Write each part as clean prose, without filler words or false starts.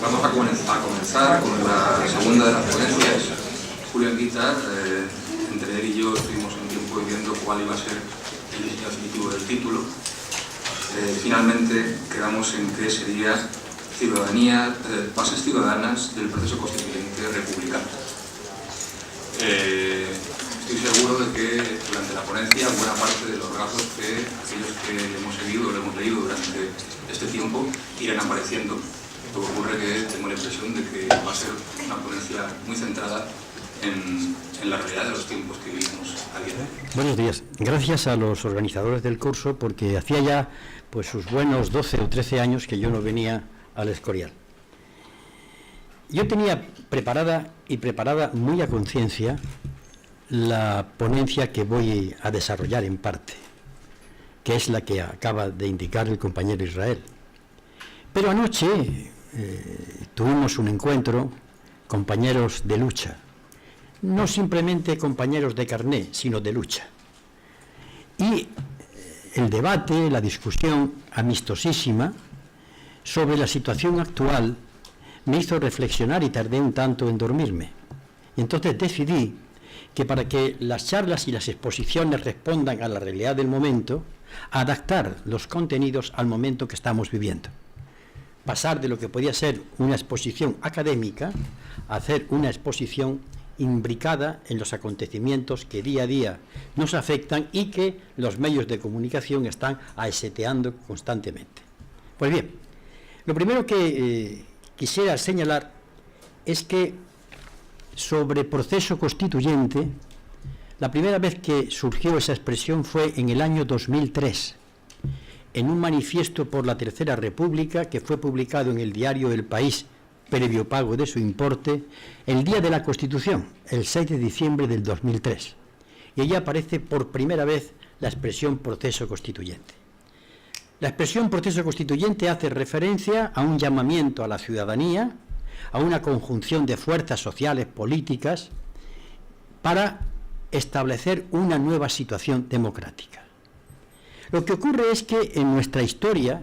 Vamos a comenzar con la segunda de las ponencias. Julio Anguita, entre él y yo estuvimos un tiempo viendo cuál iba a ser el diseño definitivo del título. Finalmente quedamos en que sería ciudadanía, bases ciudadanas del proceso constituyente republicano. Estoy seguro de que durante la ponencia buena parte de los rasgos que aquellos que hemos seguido o lo hemos leído durante este tiempo irán apareciendo. Lo que ocurre que tengo la impresión de que va a ser una ponencia muy centrada en la realidad de los tiempos que vivimos a día de hoy. Buenos días. Gracias a los organizadores del curso, porque hacía ya pues sus buenos 12 o 13 años que yo no venía al Escorial. Yo tenía preparada muy a conciencia la ponencia que voy a desarrollar en parte, que es la que acaba de indicar el compañero Israel. Pero anoche tuvimos un encuentro, compañeros de lucha, no simplemente compañeros de carné, sino de lucha. Y el debate, la discusión amistosísima sobre la situación actual me hizo reflexionar y tardé un tanto en dormirme. Y entonces decidí que para que las charlas y las exposiciones respondan a la realidad del momento, adaptar los contenidos al momento que estamos viviendo. Pasar de lo que podía ser una exposición académica a hacer una exposición imbricada en los acontecimientos que día a día nos afectan y que los medios de comunicación están aseteando constantemente. Pues bien, lo primero que quisiera señalar es que sobre proceso constituyente, la primera vez que surgió esa expresión fue en el año 2003, en un manifiesto por la Tercera República que fue publicado en el diario El País, previo pago de su importe, el día de la Constitución, el 6 de diciembre del 2003. Y allí aparece por primera vez la expresión proceso constituyente. La expresión proceso constituyente hace referencia a un llamamiento a la ciudadanía, a una conjunción de fuerzas sociales, políticas, para establecer una nueva situación democrática. Lo que ocurre es que en nuestra historia,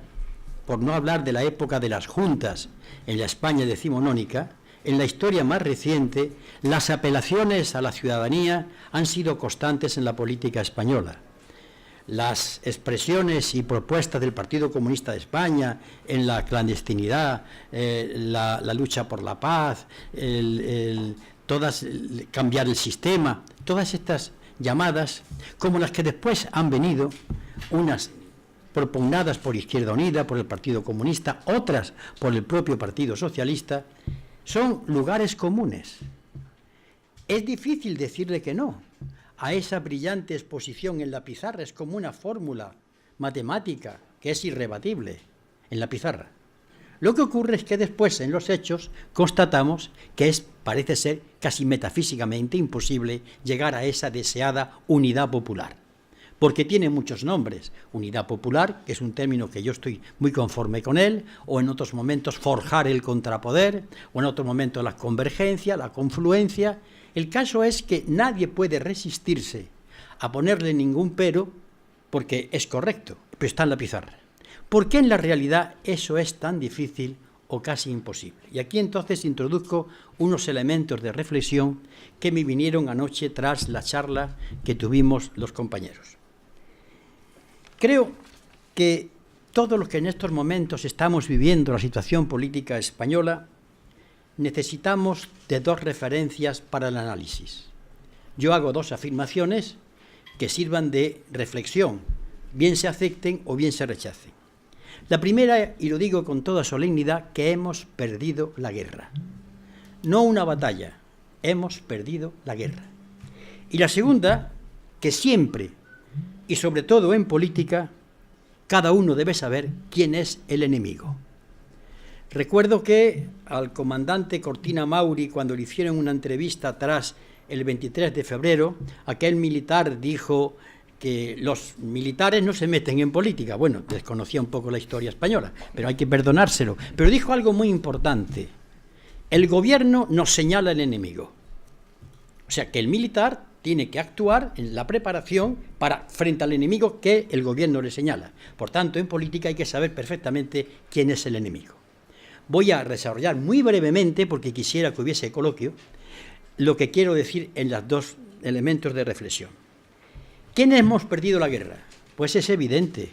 por no hablar de la época de las juntas en la España decimonónica, en la historia más reciente, las apelaciones a la ciudadanía han sido constantes en la política española. Las expresiones y propuestas del Partido Comunista de España en la clandestinidad, la lucha por la paz, cambiar el sistema, todas estas llamadas, como las que después han venido, unas propugnadas por Izquierda Unida, por el Partido Comunista, otras por el propio Partido Socialista, son lugares comunes. Es difícil decirle que no a esa brillante exposición en la pizarra, es como una fórmula matemática que es irrebatible en la pizarra. Lo que ocurre es que después, en los hechos, constatamos que parece ser casi metafísicamente imposible llegar a esa deseada unidad popular, porque tiene muchos nombres. Unidad popular, que es un término que yo estoy muy conforme con él, o en otros momentos forjar el contrapoder, o en otro momento la convergencia, la confluencia. El caso es que nadie puede resistirse a ponerle ningún pero, porque es correcto, pero está en la pizarra. ¿Por qué en la realidad eso es tan difícil o casi imposible? Y aquí entonces introduzco unos elementos de reflexión que me vinieron anoche tras la charla que tuvimos los compañeros. Creo que todos los que en estos momentos estamos viviendo la situación política española necesitamos de dos referencias para el análisis. Yo hago dos afirmaciones que sirvan de reflexión, bien se acepten o bien se rechacen. La primera, y lo digo con toda solemnidad, que hemos perdido la guerra. No una batalla, hemos perdido la guerra. Y la segunda, que siempre, y sobre todo en política, cada uno debe saber quién es el enemigo. Recuerdo que al comandante Cortina Mauri, cuando le hicieron una entrevista tras el 23 de febrero, aquel militar dijo que los militares no se meten en política. Bueno, desconocía un poco la historia española, pero hay que perdonárselo. Pero dijo algo muy importante: el gobierno nos señala el enemigo. O sea, que el militar tiene que actuar en la preparación frente al enemigo que el gobierno le señala. Por tanto, en política hay que saber perfectamente quién es el enemigo. voy a desarrollar muy brevemente, porque quisiera que hubiese coloquio, lo que quiero decir en los dos elementos de reflexión. ¿Quiénes hemos perdido la guerra? Pues es evidente.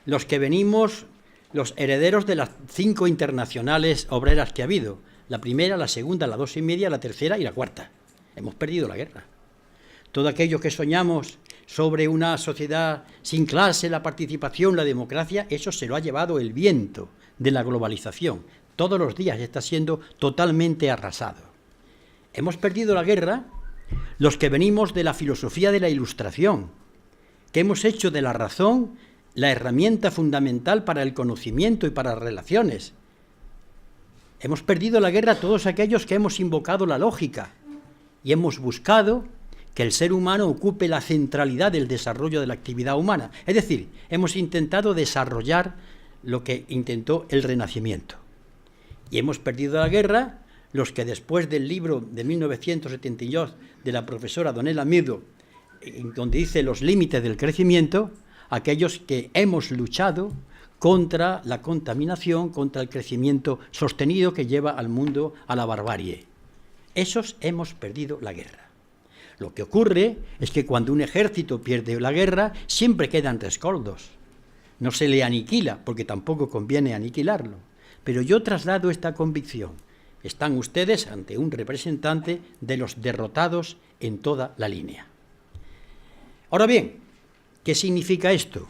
Los que venimos, los herederos de las 5 internacionales obreras que ha habido. La primera, la segunda, la 2 y media, la tercera y la cuarta. Hemos perdido la guerra. Todo aquello que soñamos sobre una sociedad sin clase, la participación, la democracia, eso se lo ha llevado el viento de la globalización. Todos los días está siendo totalmente arrasado. Hemos perdido la guerra los que venimos de la filosofía de la Ilustración, que hemos hecho de la razón la herramienta fundamental para el conocimiento y para las relaciones. Hemos perdido la guerra todos aquellos que hemos invocado la lógica y hemos buscado que el ser humano ocupe la centralidad del desarrollo de la actividad humana. Es decir, hemos intentado desarrollar lo que intentó el Renacimiento. Y hemos perdido la guerra los que después del libro de 1972 de la profesora Donella Meadow, donde dice los límites del crecimiento, aquellos que hemos luchado contra la contaminación, contra el crecimiento sostenido que lleva al mundo a la barbarie. Esos hemos perdido la guerra. Lo que ocurre es que cuando un ejército pierde la guerra, siempre quedan rescoldos. No se le aniquila, porque tampoco conviene aniquilarlo. Pero yo traslado esta convicción. Están ustedes ante un representante de los derrotados en toda la línea. Ahora bien, ¿qué significa esto?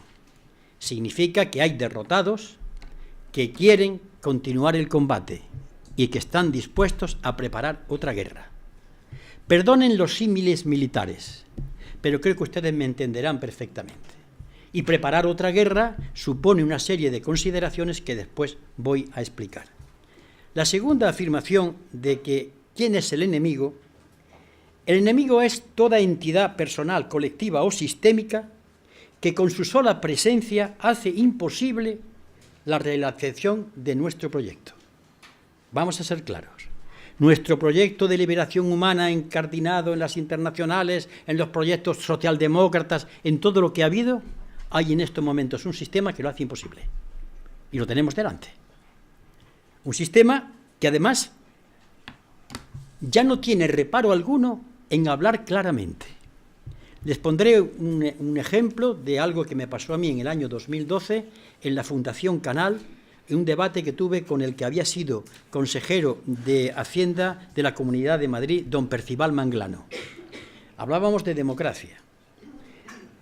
Significa que hay derrotados que quieren continuar el combate y que están dispuestos a preparar otra guerra. Perdonen los símiles militares, pero creo que ustedes me entenderán perfectamente. Y preparar otra guerra supone una serie de consideraciones que después voy a explicar. La segunda afirmación de que ¿quién es el enemigo? El enemigo es toda entidad personal, colectiva o sistémica que con su sola presencia hace imposible la realización de nuestro proyecto. Vamos a ser claros. Nuestro proyecto de liberación humana encardinado en las internacionales, en los proyectos socialdemócratas, en todo lo que ha habido, hay en estos momentos un sistema que lo hace imposible. Y lo tenemos delante. Un sistema que además ya no tiene reparo alguno en hablar claramente. Les pondré un ejemplo de algo que me pasó a mí en el año 2012 en la Fundación Canal, en un debate que tuve con el que había sido consejero de Hacienda de la Comunidad de Madrid, don Percival Manglano. Hablábamos de democracia.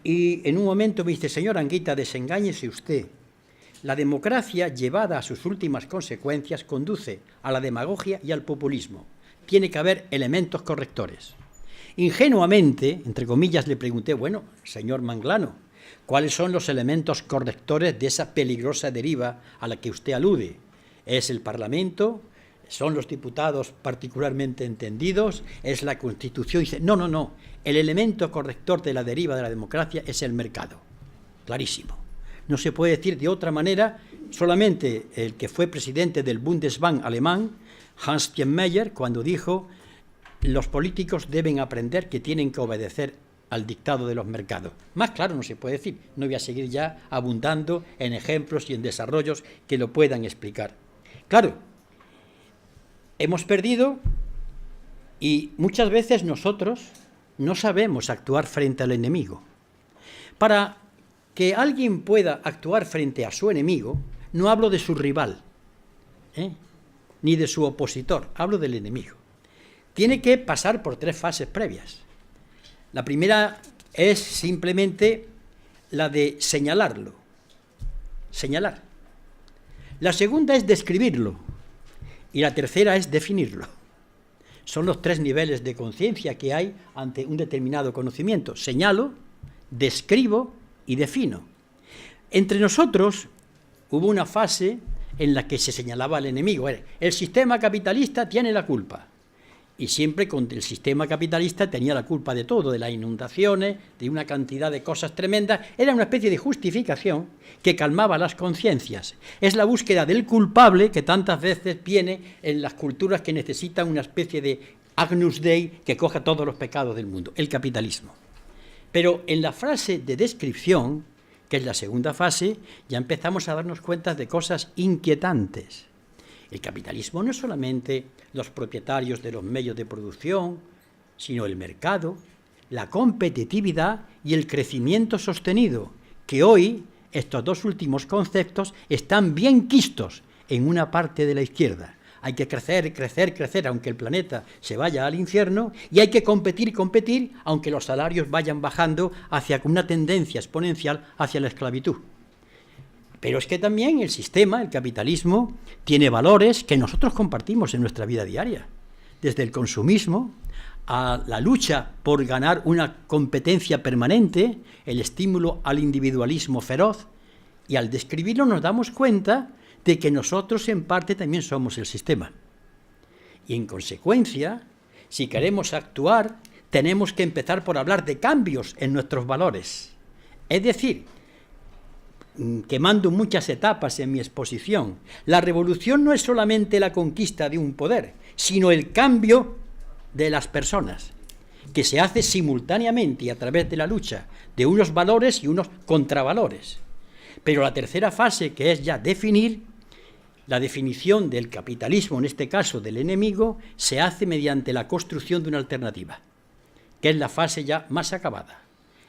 Y en un momento me dice, señor Anguita, desengáñese usted. La democracia, llevada a sus últimas consecuencias, conduce a la demagogia y al populismo. Tiene que haber elementos correctores. Ingenuamente, entre comillas, le pregunté, bueno, señor Manglano, ¿cuáles son los elementos correctores de esa peligrosa deriva a la que usted alude? ¿Es el Parlamento? ¿Son los diputados particularmente entendidos? ¿Es la Constitución? Y dice, no, el elemento corrector de la deriva de la democracia es el mercado. Clarísimo. No se puede decir de otra manera, solamente el que fue presidente del Bundesbank alemán, Hans Steinmeier, cuando dijo los políticos deben aprender que tienen que obedecer al dictado de los mercados. Más claro no se puede decir. No voy a seguir ya abundando en ejemplos y en desarrollos que lo puedan explicar. Claro, hemos perdido y muchas veces nosotros no sabemos actuar frente al enemigo. Para que alguien pueda actuar frente a su enemigo, no hablo de su rival, ni de su opositor, hablo del enemigo. Tiene que pasar por 3 fases previas. La primera es simplemente la de señalarlo, señalar. La segunda es describirlo y la tercera es definirlo. Son los 3 niveles de conciencia que hay ante un determinado conocimiento. Señalo, describo y defino. Entre nosotros hubo una fase en la que se señalaba al enemigo. El sistema capitalista tiene la culpa. Y siempre con el sistema capitalista tenía la culpa de todo, de las inundaciones, de una cantidad de cosas tremendas. Era una especie de justificación que calmaba las conciencias. Es la búsqueda del culpable que tantas veces viene en las culturas que necesitan una especie de Agnus Dei que coja todos los pecados del mundo, el capitalismo. Pero en la fase de descripción, que es la segunda fase, ya empezamos a darnos cuenta de cosas inquietantes. El capitalismo no es solamente los propietarios de los medios de producción, sino el mercado, la competitividad y el crecimiento sostenido, que hoy estos dos últimos conceptos están bien quistos en una parte de la izquierda. Hay que crecer, crecer, crecer, aunque el planeta se vaya al infierno, y hay que competir, competir, aunque los salarios vayan bajando hacia una tendencia exponencial hacia la esclavitud. Pero es que también el sistema, el capitalismo, tiene valores que nosotros compartimos en nuestra vida diaria, desde el consumismo a la lucha por ganar una competencia permanente, el estímulo al individualismo feroz, y al describirlo nos damos cuenta de que nosotros en parte también somos el sistema. Y en consecuencia, si queremos actuar, tenemos que empezar por hablar de cambios en nuestros valores. Es decir, quemando muchas etapas en mi exposición, la revolución no es solamente la conquista de un poder, sino el cambio de las personas, que se hace simultáneamente y a través de la lucha de unos valores y unos contravalores. Pero la tercera fase, que es ya definir, la definición del capitalismo, en este caso del enemigo, se hace mediante la construcción de una alternativa, que es la fase ya más acabada.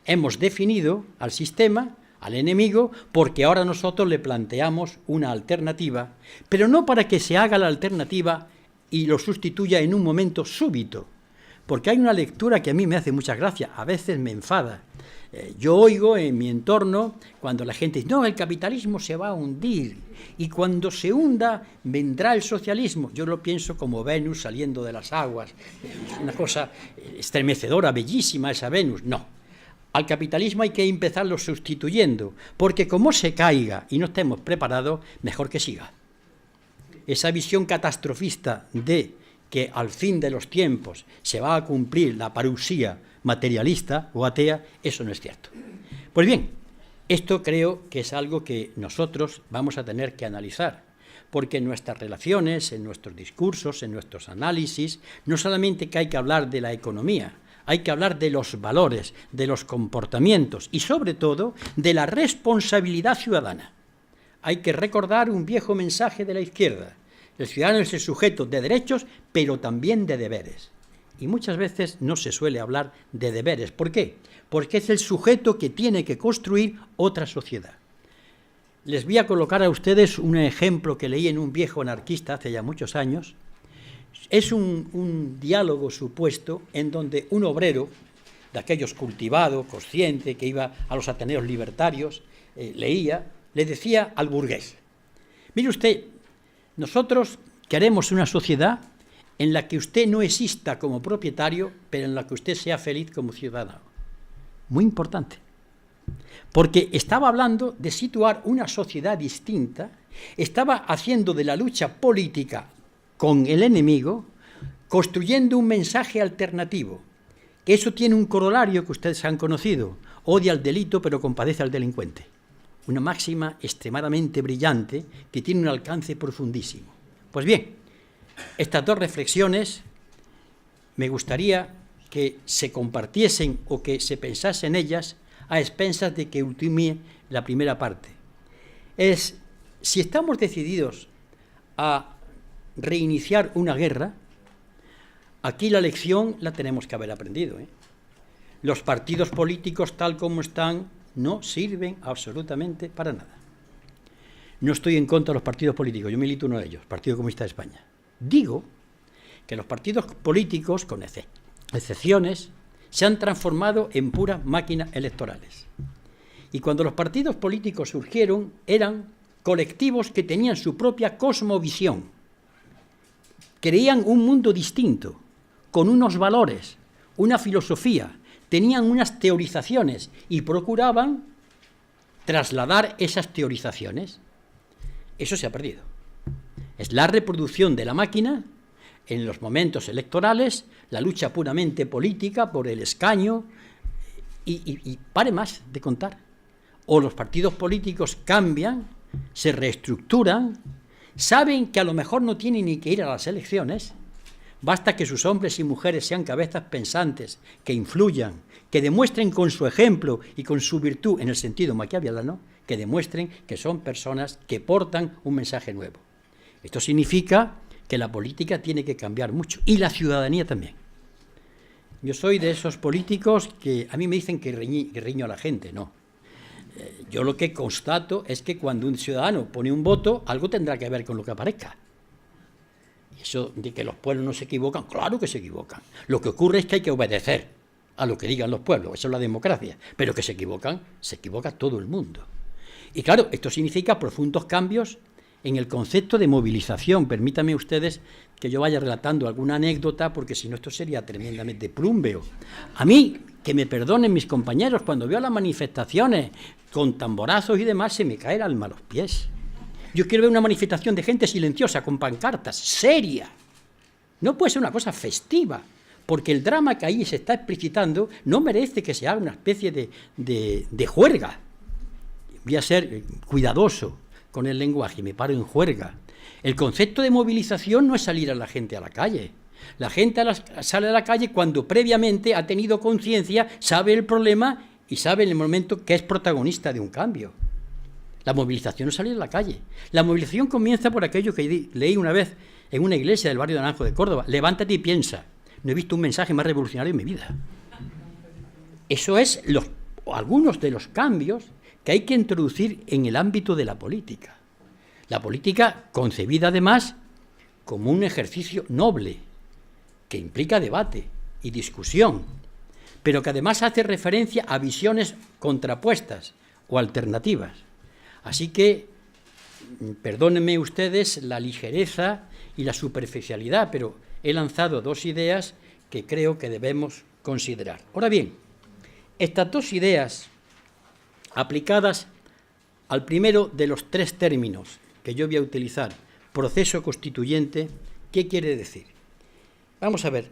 Hemos definido al sistema, al enemigo, porque ahora nosotros le planteamos una alternativa, pero no para que se haga la alternativa y lo sustituya en un momento súbito, porque hay una lectura que a mí me hace mucha gracia, a veces me enfada. Yo oigo en mi entorno cuando la gente dice, no, el capitalismo se va a hundir, y cuando se hunda vendrá el socialismo. Yo lo pienso como Venus saliendo de las aguas, es una cosa estremecedora, bellísima esa Venus. No, al capitalismo hay que empezarlo sustituyendo, porque como se caiga y no estemos preparados, mejor que siga. Esa visión catastrofista de que al fin de los tiempos se va a cumplir la parusía materialista o atea, eso no es cierto. Pues bien, esto creo que es algo que nosotros vamos a tener que analizar, porque en nuestras relaciones, en nuestros discursos, en nuestros análisis, no solamente que hay que hablar de la economía, hay que hablar de los valores, de los comportamientos y sobre todo de la responsabilidad ciudadana. Hay que recordar un viejo mensaje de la izquierda. El ciudadano es el sujeto de derechos, pero también de deberes. Y muchas veces no se suele hablar de deberes. ¿Por qué? Porque es el sujeto que tiene que construir otra sociedad. Les voy a colocar a ustedes un ejemplo que leí en un viejo anarquista hace ya muchos años. Es un diálogo supuesto en donde un obrero, de aquellos cultivado, consciente, que iba a los ateneos libertarios, leía, le decía al burgués, mire usted, nosotros queremos una sociedad en la que usted no exista como propietario, pero en la que usted sea feliz como ciudadano. Muy importante, porque estaba hablando de situar una sociedad distinta, estaba haciendo de la lucha política con el enemigo, construyendo un mensaje alternativo, que eso tiene un corolario que ustedes han conocido, odia al delito pero compadece al delincuente. Una máxima extremadamente brillante que tiene un alcance profundísimo. Pues bien, estas dos reflexiones me gustaría que se compartiesen o que se pensase en ellas a expensas de que ultime la primera parte. Es, si estamos decididos a reiniciar una guerra, aquí la lección la tenemos que haber aprendido. Los partidos políticos tal como están no sirven absolutamente para nada. No estoy en contra de los partidos políticos, yo milito uno de ellos, Partido Comunista de España. Digo que los partidos políticos, con excepciones, se han transformado en puras máquinas electorales. Y cuando los partidos políticos surgieron, eran colectivos que tenían su propia cosmovisión. Creían un mundo distinto, con unos valores, una filosofía, tenían unas teorizaciones y procuraban trasladar esas teorizaciones. Eso se ha perdido. Es la reproducción de la máquina en los momentos electorales, la lucha puramente política por el escaño y pare más de contar. O los partidos políticos cambian, se reestructuran, saben que a lo mejor no tienen ni que ir a las elecciones, basta que sus hombres y mujeres sean cabezas pensantes, que influyan, que demuestren con su ejemplo y con su virtud, en el sentido maquiavelano, que demuestren que son personas que portan un mensaje nuevo. Esto significa que la política tiene que cambiar mucho, y la ciudadanía también. Yo soy de esos políticos que a mí me dicen que riño a la gente, no. Yo lo que constato es que cuando un ciudadano pone un voto, algo tendrá que ver con lo que aparezca. Y eso de que los pueblos no se equivocan, claro que se equivocan. Lo que ocurre es que hay que obedecer a lo que digan los pueblos, eso es la democracia. Pero que se equivoca todo el mundo. Y claro, esto significa profundos cambios en el concepto de movilización. Permítanme ustedes que yo vaya relatando alguna anécdota, porque si no esto sería tremendamente plúmbeo. A mí, que me perdonen mis compañeros, cuando veo las manifestaciones con tamborazos y demás, se me cae el alma a los pies. Yo quiero ver una manifestación de gente silenciosa, con pancartas, seria. No puede ser una cosa festiva, porque el drama que ahí se está explicitando no merece que se haga una especie de juerga. Voy a ser cuidadoso con el lenguaje, me paro en juerga. El concepto de movilización no es salir a la gente a la calle. La gente sale a la calle cuando previamente ha tenido conciencia, sabe el problema y sabe en el momento que es protagonista de un cambio. La movilización no es salir a la calle. La movilización comienza por aquello que leí una vez en una iglesia del barrio de Naranjo de Córdoba. Levántate y piensa. No he visto un mensaje más revolucionario en mi vida. Eso es algunos de los cambios que hay que introducir en el ámbito de la política. La política concebida además como un ejercicio noble, que implica debate y discusión, pero que además hace referencia a visiones contrapuestas o alternativas. Así que, perdónenme ustedes la ligereza y la superficialidad, pero he lanzado dos ideas que creo que debemos considerar. Ahora bien, estas dos ideas aplicadas al primero de los tres términos que yo voy a utilizar, proceso constituyente, ¿qué quiere decir? Vamos a ver.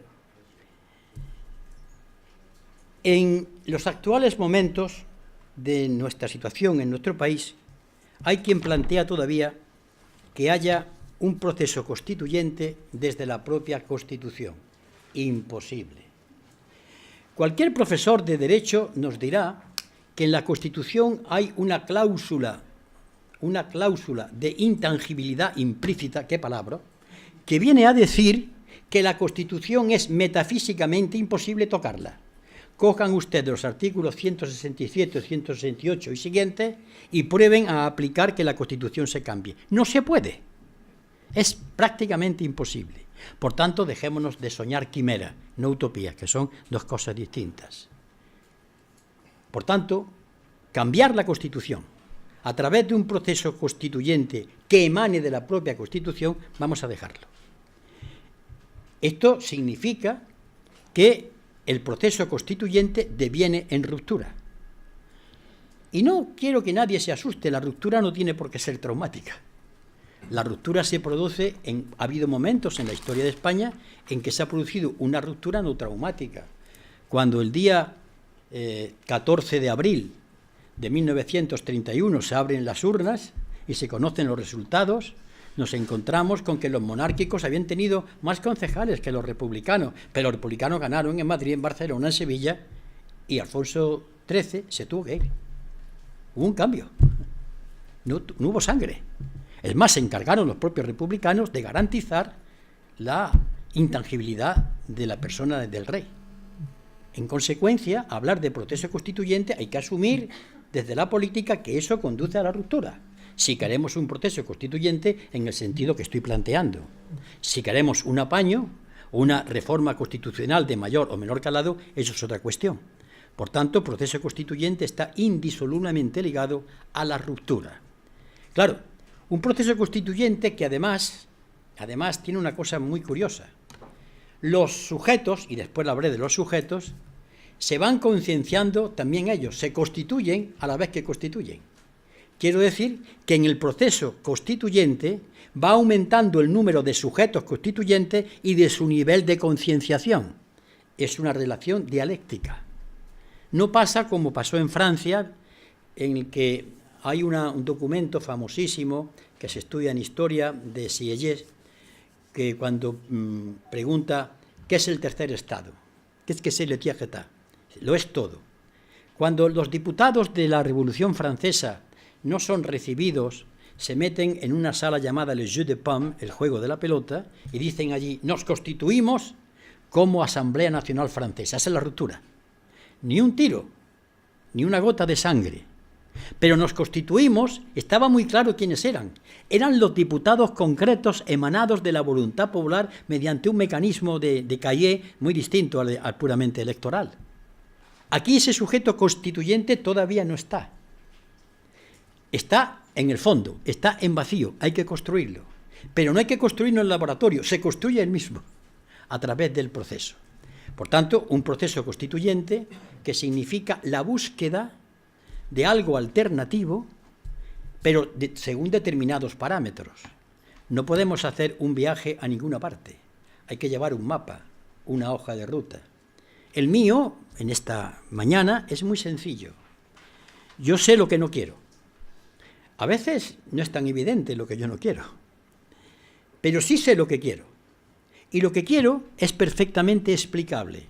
En los actuales momentos de nuestra situación en nuestro país, hay quien plantea todavía que haya un proceso constituyente desde la propia Constitución. Imposible. Cualquier profesor de Derecho nos dirá que en la Constitución hay una cláusula de intangibilidad implícita, qué palabra, que viene a decir que la Constitución es metafísicamente imposible tocarla. Cojan ustedes los artículos 167, 168 y siguientes y prueben a aplicar que la Constitución se cambie. No se puede. Es prácticamente imposible. Por tanto, dejémonos de soñar quimeras, no utopías, que son dos cosas distintas. Por tanto, cambiar la Constitución a través de un proceso constituyente que emane de la propia Constitución, vamos a dejarlo. Esto significa que el proceso constituyente deviene en ruptura. Y no quiero que nadie se asuste, la ruptura no tiene por qué ser traumática. La ruptura se produce, ha habido momentos en la historia de España en que se ha producido una ruptura no traumática. Cuando el día 14 de abril de 1931 se abren las urnas y se conocen los resultados, nos encontramos con que los monárquicos habían tenido más concejales que los republicanos, pero los republicanos ganaron en Madrid, en Barcelona, en Sevilla, y Alfonso XIII se tuvo que ir. Hubo un cambio, no hubo sangre. Es más, se encargaron los propios republicanos de garantizar la intangibilidad de la persona del rey. En consecuencia, hablar de proceso constituyente hay que asumir desde la política que eso conduce a la ruptura. Si queremos un proceso constituyente en el sentido que estoy planteando. Si queremos un apaño o una reforma constitucional de mayor o menor calado, eso es otra cuestión. Por tanto, proceso constituyente está indisolublemente ligado a la ruptura. Claro, un proceso constituyente que además tiene una cosa muy curiosa. Los sujetos, y después hablaré de los sujetos, se van concienciando también ellos, se constituyen a la vez que constituyen. Quiero decir que en el proceso constituyente va aumentando el número de sujetos constituyentes y de su nivel de concienciación. Es una relación dialéctica. No pasa como pasó en Francia, en el que hay un documento famosísimo que se estudia en historia de Sieyès, que cuando pregunta ¿qué es el tercer estado? ¿Qué es que c'est le tiers état? Lo es todo. Cuando los diputados de la Revolución Francesa no son recibidos, se meten en una sala llamada le jeu de paume, el juego de la pelota, y dicen allí, nos constituimos como Asamblea Nacional Francesa. Esa es la ruptura. Ni un tiro, ni una gota de sangre. Pero nos constituimos, estaba muy claro quiénes eran. Eran los diputados concretos emanados de la voluntad popular mediante un mecanismo de cahier muy distinto al puramente electoral. Aquí ese sujeto constituyente todavía no está. Está en el fondo, está en vacío, hay que construirlo. Pero no hay que construirlo en el laboratorio, se construye el mismo, a través del proceso. Por tanto, un proceso constituyente que significa la búsqueda de algo alternativo, pero según determinados parámetros. No podemos hacer un viaje a ninguna parte. Hay que llevar un mapa, una hoja de ruta. El mío, en esta mañana, es muy sencillo. Yo sé lo que no quiero. A veces no es tan evidente lo que yo no quiero, pero sí sé lo que quiero. Y lo que quiero es perfectamente explicable.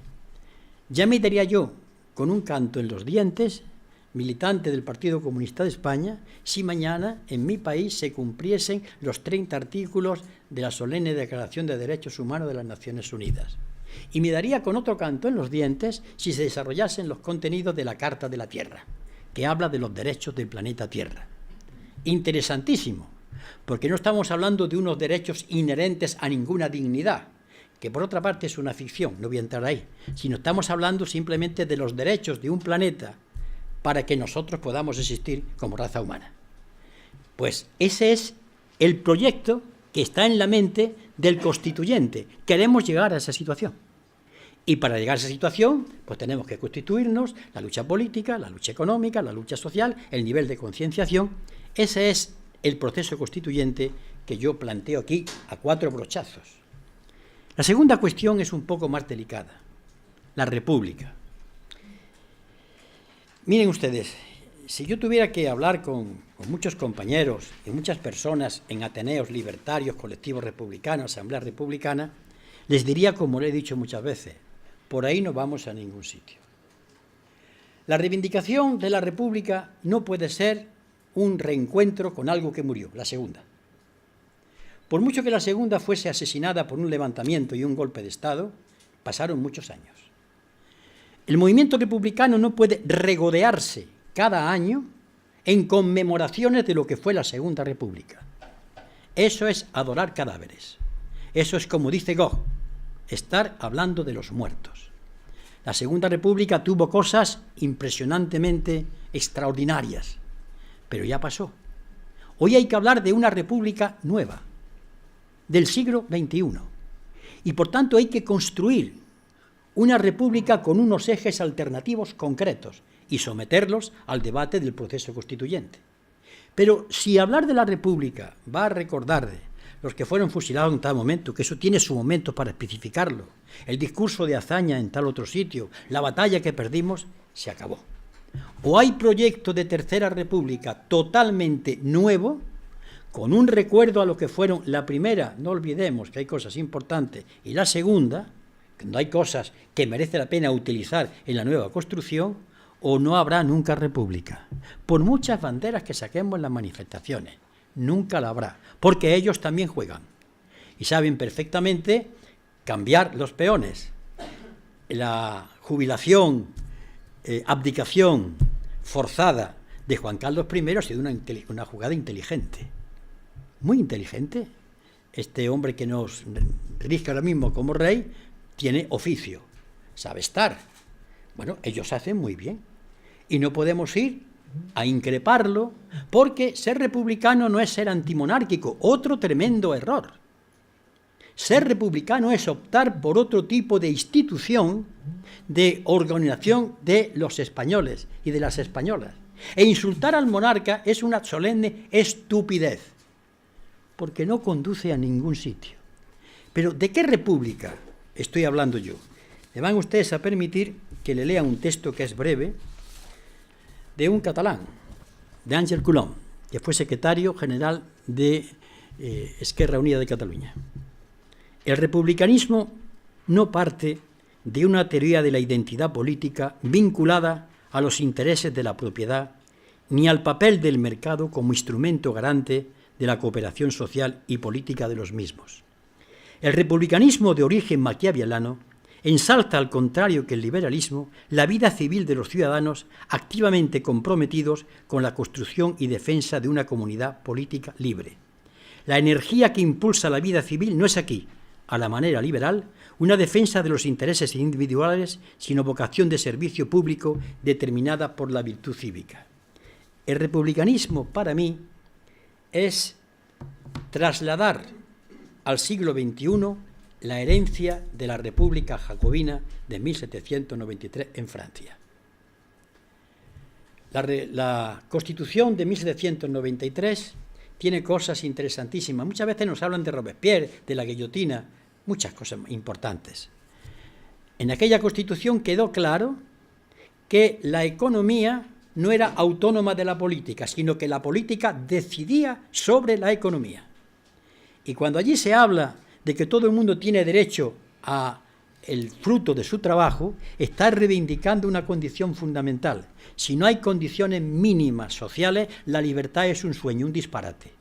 Ya me daría yo, con un canto en los dientes, militante del Partido Comunista de España, si mañana en mi país se cumpliesen los 30 artículos de la solemne Declaración de Derechos Humanos de las Naciones Unidas. Y me daría con otro canto en los dientes si se desarrollasen los contenidos de la Carta de la Tierra, que habla de los derechos del planeta Tierra. Interesantísimo, porque no estamos hablando de unos derechos inherentes a ninguna dignidad, que por otra parte es una ficción, no voy a entrar ahí, sino estamos hablando simplemente de los derechos de un planeta para que nosotros podamos existir como raza humana. Pues ese es el proyecto que está en la mente del constituyente. Queremos llegar a esa situación. Y para llegar a esa situación, pues tenemos que constituirnos, la lucha política, la lucha económica, la lucha social, el nivel de concienciación. Ese es el proceso constituyente que yo planteo aquí a 4 brochazos. La segunda cuestión es un poco más delicada, la república. Miren ustedes, si yo tuviera que hablar con muchos compañeros y muchas personas en ateneos libertarios, colectivos republicanos, asamblea republicana, les diría, como le he dicho muchas veces, por ahí no vamos a ningún sitio. La reivindicación de la república no puede ser un reencuentro con algo que murió, la segunda. Por mucho que la segunda fuese asesinada por un levantamiento y un golpe de Estado, pasaron muchos años. El movimiento republicano no puede regodearse cada año en conmemoraciones de lo que fue la Segunda República. Eso es adorar cadáveres. Eso es, como dice Gogh, estar hablando de los muertos. La Segunda República tuvo cosas impresionantemente extraordinarias, pero ya pasó. Hoy hay que hablar de una república nueva, del siglo XXI. Y por tanto hay que construir una república con unos ejes alternativos concretos y someterlos al debate del proceso constituyente. Pero si hablar de la república va a recordar de los que fueron fusilados en tal momento, que eso tiene su momento para especificarlo, el discurso de hazaña en tal otro sitio, la batalla que perdimos, se acabó. O hay proyecto de tercera república totalmente nuevo, con un recuerdo a lo que fueron la primera, no olvidemos que hay cosas importantes, y la segunda, cuando hay cosas que merece la pena utilizar en la nueva construcción, o no habrá nunca república. Por muchas banderas que saquemos en las manifestaciones, nunca la habrá, porque ellos también juegan y saben perfectamente cambiar los peones. La jubilación, abdicación forzada de Juan Carlos I ha sido una jugada inteligente, muy inteligente. Este hombre que nos rige ahora mismo como rey tiene oficio, sabe estar. Bueno, ellos hacen muy bien y no podemos ir a increparlo, porque ser republicano no es ser antimonárquico, otro tremendo error. Ser republicano es optar por otro tipo de institución de organización de los españoles y de las españolas. E insultar al monarca es una solemne estupidez, porque no conduce a ningún sitio. Pero ¿de qué república estoy hablando yo? Me van ustedes a permitir que le lea un texto que es breve, de un catalán, de Àngel Colom, que fue secretario general de Esquerra Unida de Cataluña. El republicanismo no parte de una teoría de la identidad política vinculada a los intereses de la propiedad, ni al papel del mercado como instrumento garante de la cooperación social y política de los mismos. El republicanismo de origen maquiavelano ensalza, al contrario que el liberalismo, la vida civil de los ciudadanos activamente comprometidos con la construcción y defensa de una comunidad política libre. La energía que impulsa la vida civil no es aquí, a la manera liberal, una defensa de los intereses individuales, sino vocación de servicio público determinada por la virtud cívica. El republicanismo, para mí, es trasladar al siglo XXI la herencia de la República Jacobina de 1793 en Francia. La Constitución de 1793 tiene cosas interesantísimas. Muchas veces nos hablan de Robespierre, de la guillotina, muchas cosas importantes. En aquella Constitución quedó claro que la economía no era autónoma de la política, sino que la política decidía sobre la economía. Y cuando allí se habla de que todo el mundo tiene derecho a el fruto de su trabajo, está reivindicando una condición fundamental. Si no hay condiciones mínimas sociales, la libertad es un sueño, un disparate.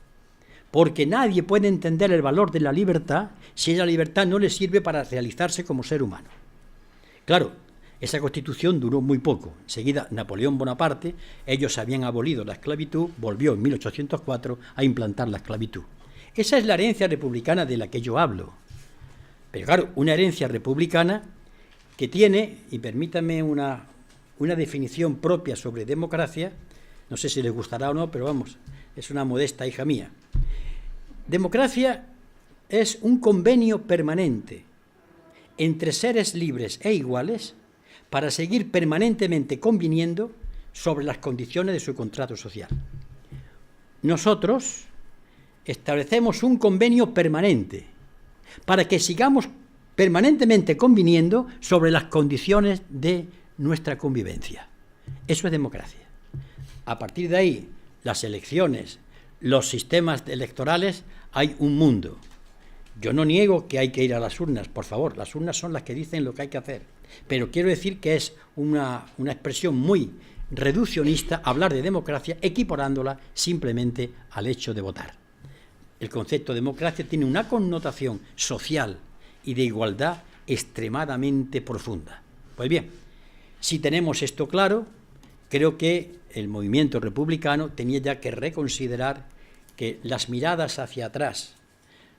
Porque nadie puede entender el valor de la libertad si esa libertad no le sirve para realizarse como ser humano. Claro, esa Constitución duró muy poco. Enseguida, Napoleón Bonaparte, ellos habían abolido la esclavitud, volvió en 1804 a implantar la esclavitud. Esa es la herencia republicana de la que yo hablo. Pero claro, una herencia republicana que tiene, y permítame una definición propia sobre democracia, no sé si les gustará o no, pero vamos, es una modesta hija mía. Democracia es un convenio permanente entre seres libres e iguales para seguir permanentemente conviniendo sobre las condiciones de su contrato social. Nosotros establecemos un convenio permanente para que sigamos permanentemente conviniendo sobre las condiciones de nuestra convivencia. Eso es democracia. A partir de ahí, las elecciones, los sistemas electorales, hay un mundo. Yo no niego que hay que ir a las urnas, por favor, las urnas son las que dicen lo que hay que hacer, pero quiero decir que es una expresión muy reduccionista hablar de democracia equiparándola simplemente al hecho de votar. El concepto de democracia tiene una connotación social y de igualdad extremadamente profunda. Pues bien, si tenemos esto claro, creo que el movimiento republicano tenía ya que reconsiderar que las miradas hacia atrás,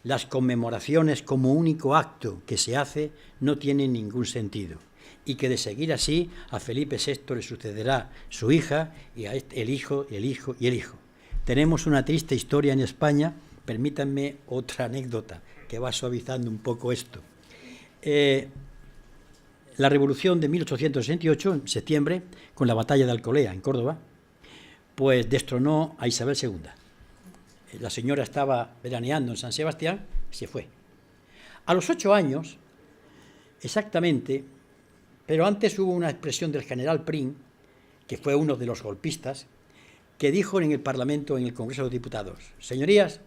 las conmemoraciones como único acto que se hace, no tienen ningún sentido. Y que de seguir así, a Felipe VI le sucederá su hija, y a el hijo, y el hijo, y el hijo. Tenemos una triste historia en España. Permítanme otra anécdota que va suavizando un poco esto. La revolución de 1868, en septiembre, con la batalla de Alcolea, en Córdoba, pues destronó a Isabel II. La señora estaba veraneando en San Sebastián y se fue. A los 8 años, exactamente, pero antes hubo una expresión del general Prim, que fue uno de los golpistas, que dijo en el Parlamento, en el Congreso de los Diputados: señorías,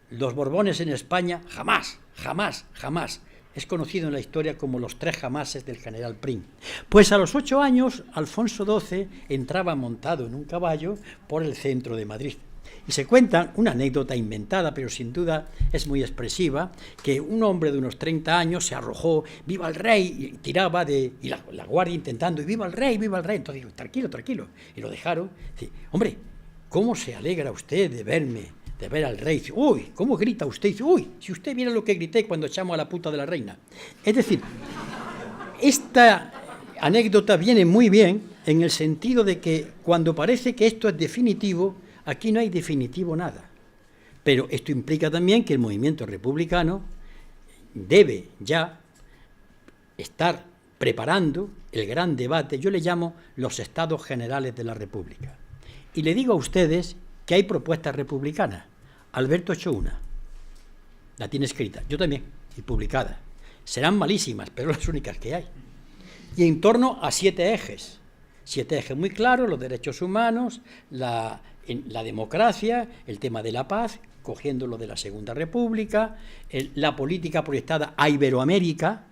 los Borbones en España jamás, jamás, jamás. Es conocido en la historia como los 3 jamases del general Prim. Pues a los 8 años, Alfonso XII entraba montado en un caballo por el centro de Madrid. Y se cuenta una anécdota inventada, pero sin duda es muy expresiva, que un hombre de unos 30 años se arrojó, ¡viva el rey!, y tiraba y la guardia intentando, y ¡viva el rey!, ¡viva el rey! Entonces dijo, tranquilo, tranquilo. Y lo dejaron. Dice, hombre, ¿cómo se alegra usted de verme, de ver al rey? Dice, uy, ¿cómo grita usted? Dice, uy, si usted viera lo que grité cuando echamos a la puta de la reina. Es decir, esta anécdota viene muy bien en el sentido de que cuando parece que esto es definitivo, aquí no hay definitivo nada. Pero esto implica también que el movimiento republicano debe ya estar preparando el gran debate. Yo le llamo los estados generales de la República. Y le digo a ustedes que hay propuestas republicanas. Alberto echó una. La tiene escrita. Yo también. Y publicada. Serán malísimas, pero las únicas que hay. Y en torno a 7 ejes. 7 ejes muy claros: los derechos humanos, la democracia, el tema de la paz, cogiendo lo de la Segunda República, la política proyectada a Iberoamérica.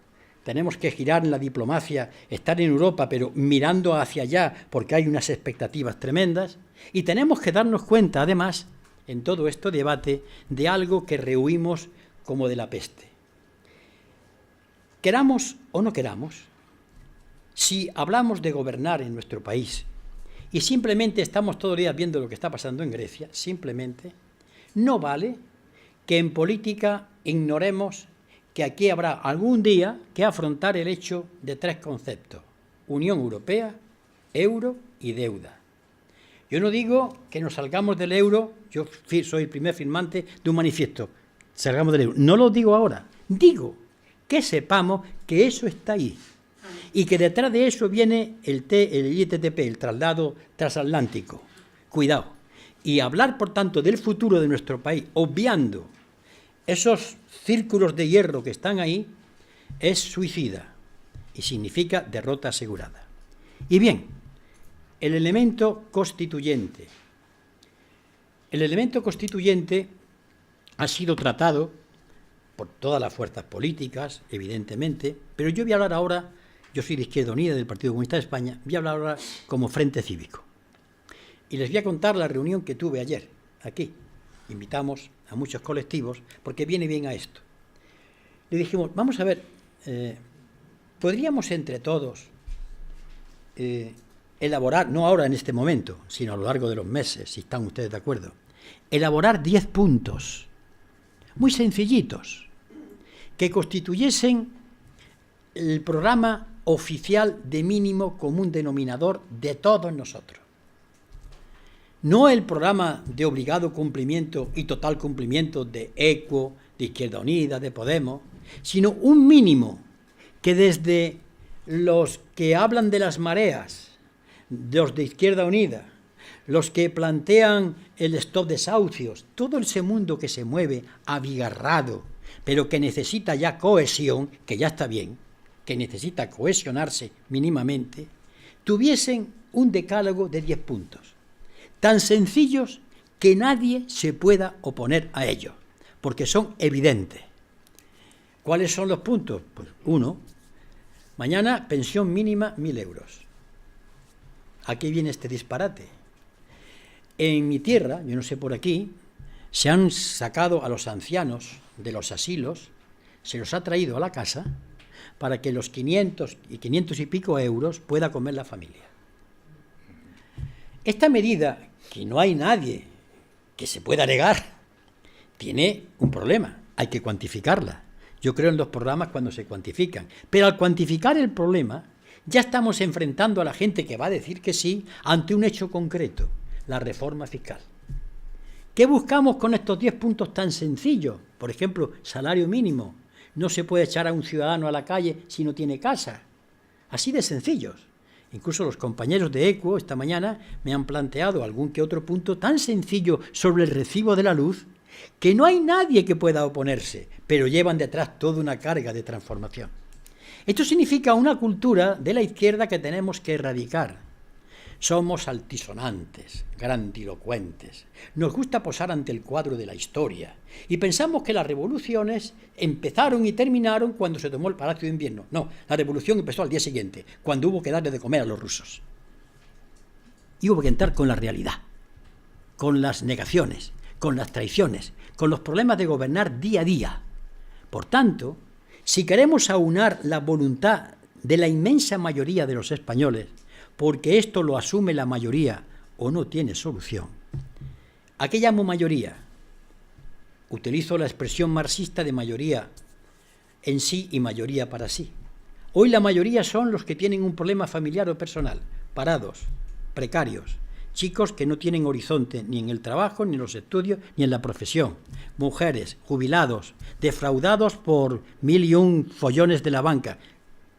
Tenemos que girar en la diplomacia, estar en Europa, pero mirando hacia allá, porque hay unas expectativas tremendas. Y tenemos que darnos cuenta, además, en todo este debate de algo que rehuimos como de la peste. Queramos o no queramos, si hablamos de gobernar en nuestro país y simplemente estamos todos los días viendo lo que está pasando en Grecia, simplemente, no vale que en política ignoremos que aquí habrá algún día que afrontar el hecho de tres conceptos: Unión Europea, euro y deuda. Yo no digo que nos salgamos del euro, yo soy el primer firmante de un manifiesto, salgamos del euro. No lo digo ahora, digo que sepamos que eso está ahí y que detrás de eso viene el ITTP, el traslado transatlántico. Cuidado. Y hablar, por tanto, del futuro de nuestro país, obviando esos círculos de hierro que están ahí, es suicida y significa derrota asegurada. Y bien, el elemento constituyente. El elemento constituyente ha sido tratado por todas las fuerzas políticas, evidentemente, pero yo voy a hablar ahora, yo soy de Izquierda Unida, del Partido Comunista de España, voy a hablar ahora como Frente Cívico. Y les voy a contar la reunión que tuve ayer, aquí. Invitamos a muchos colectivos, porque viene bien a esto. Le dijimos, vamos a ver, podríamos entre todos elaborar, no ahora en este momento, sino a lo largo de los meses, si están ustedes de acuerdo, elaborar 10 puntos, muy sencillitos, que constituyesen el programa oficial de mínimo común denominador de todos nosotros. No el programa de obligado cumplimiento y total cumplimiento de ECUO, de Izquierda Unida, de Podemos, sino un mínimo que desde los que hablan de las mareas, los de Izquierda Unida, los que plantean el stop desahucios, todo ese mundo que se mueve abigarrado, pero que necesita ya cohesión, que ya está bien, que necesita cohesionarse mínimamente, tuviesen un decálogo de 10 puntos, tan sencillos que nadie se pueda oponer a ellos, porque son evidentes. ¿Cuáles son los puntos? Pues 1, mañana pensión mínima 1.000 euros. ¿A qué viene este disparate? En mi tierra, yo no sé por aquí, se han sacado a los ancianos de los asilos, se los ha traído a la casa para que los 500 y pico euros pueda comer la familia. Esta medida, que no hay nadie que se pueda negar, tiene un problema, hay que cuantificarla. Yo creo en los programas cuando se cuantifican, pero al cuantificar el problema ya estamos enfrentando a la gente que va a decir que sí ante un hecho concreto, la reforma fiscal. ¿Qué buscamos con estos 10 puntos tan sencillos? Por ejemplo, salario mínimo. No se puede echar a un ciudadano a la calle si no tiene casa. Así de sencillos. Incluso los compañeros de ECUO esta mañana me han planteado algún que otro punto tan sencillo sobre el recibo de la luz que no hay nadie que pueda oponerse, pero llevan detrás toda una carga de transformación. Esto significa una cultura de la izquierda que tenemos que erradicar. Somos altisonantes, grandilocuentes, nos gusta posar ante el cuadro de la historia y pensamos que las revoluciones empezaron y terminaron cuando se tomó el Palacio de Invierno. No, la revolución empezó al día siguiente, cuando hubo que darle de comer a los rusos. Y hubo que entrar con la realidad, con las negaciones, con las traiciones, con los problemas de gobernar día a día. Por tanto, si queremos aunar la voluntad de la inmensa mayoría de los españoles, porque esto lo asume la mayoría o no tiene solución. ¿A qué llamo mayoría? Utilizo la expresión marxista de mayoría en sí y mayoría para sí. Hoy la mayoría son los que tienen un problema familiar o personal, parados, precarios, chicos que no tienen horizonte ni en el trabajo, ni en los estudios, ni en la profesión, mujeres, jubilados, defraudados por 1001 follones de la banca.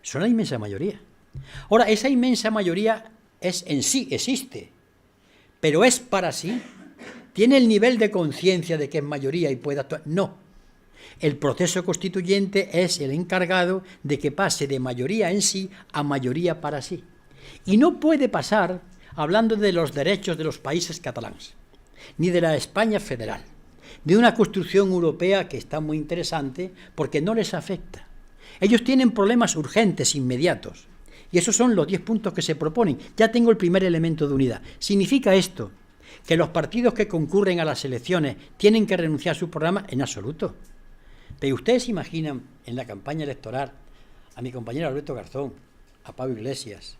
Son la inmensa mayoría. Ahora, esa inmensa mayoría es en sí, existe, pero es para sí. ¿Tiene el nivel de conciencia de que es mayoría y puede actuar? No. El proceso constituyente es el encargado de que pase de mayoría en sí a mayoría para sí. Y no puede pasar hablando de los derechos de los países catalanes, ni de la España federal, de una construcción europea que está muy interesante porque no les afecta. Ellos tienen problemas urgentes, inmediatos. Y esos son los 10 puntos que se proponen. Ya tengo el primer elemento de unidad. Significa esto ¿Que los partidos que concurren a las elecciones tienen que renunciar a su programa? En absoluto. Pero ustedes imaginan en la campaña electoral a mi compañero Alberto Garzón, a Pablo Iglesias,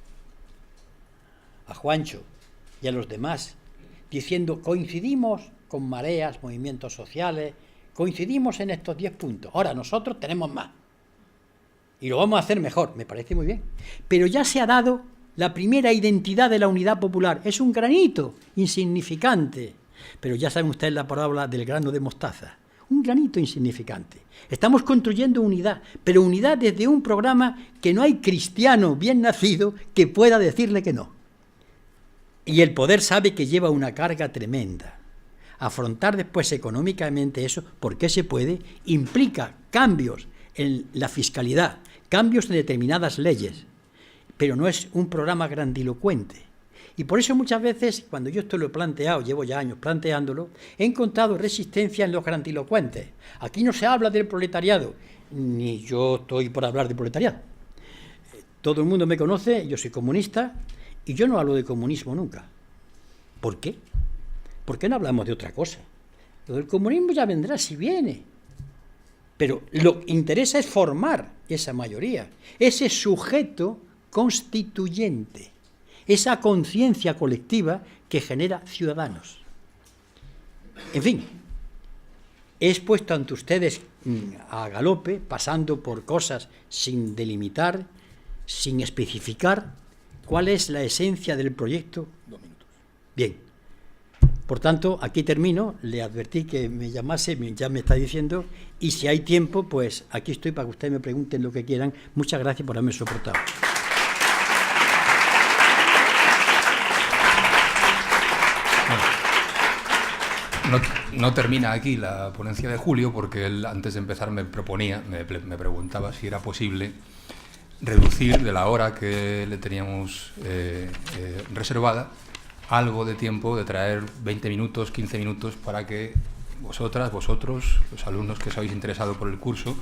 a Juancho y a los demás, diciendo coincidimos con mareas, movimientos sociales, coincidimos en estos 10 puntos. Ahora nosotros tenemos más y lo vamos a hacer mejor. Me parece muy bien. Pero ya se ha dado la primera identidad de la unidad popular. Es un granito insignificante. Pero ya saben ustedes la parábola del grano de mostaza. Un granito insignificante. Estamos construyendo unidad, pero unidad desde un programa que no hay cristiano bien nacido que pueda decirle que no. Y el poder sabe que lleva una carga tremenda. Afrontar después económicamente eso, porque se puede, implica cambios en la fiscalidad, cambios en determinadas leyes, pero no es un programa grandilocuente. Y por eso muchas veces, cuando yo esto lo he planteado, llevo ya años planteándolo, he encontrado resistencia en los grandilocuentes. Aquí no se habla del proletariado, ni yo estoy por hablar de proletariado. Todo el mundo me conoce, yo soy comunista, y yo no hablo de comunismo nunca. ¿Por qué? ¿Por qué no hablamos de otra cosa? Lo del comunismo ya vendrá si viene. Pero lo que interesa es formar esa mayoría, ese sujeto constituyente, esa conciencia colectiva que genera ciudadanos. En fin, he expuesto ante ustedes a galope, pasando por cosas sin delimitar, sin especificar cuál es la esencia del proyecto. 2 minutos. Bien. Por tanto, aquí termino. Le advertí que me llamase, ya me está diciendo, y si hay tiempo, pues aquí estoy para que ustedes me pregunten lo que quieran. Muchas gracias por haberme soportado. No termina aquí la ponencia de Julio, porque él antes de empezar me preguntaba si era posible reducir de la hora que le teníamos reservada algo de tiempo, de traer 20 minutos, 15 minutos, para que vosotros, los alumnos que os habéis interesado por el curso,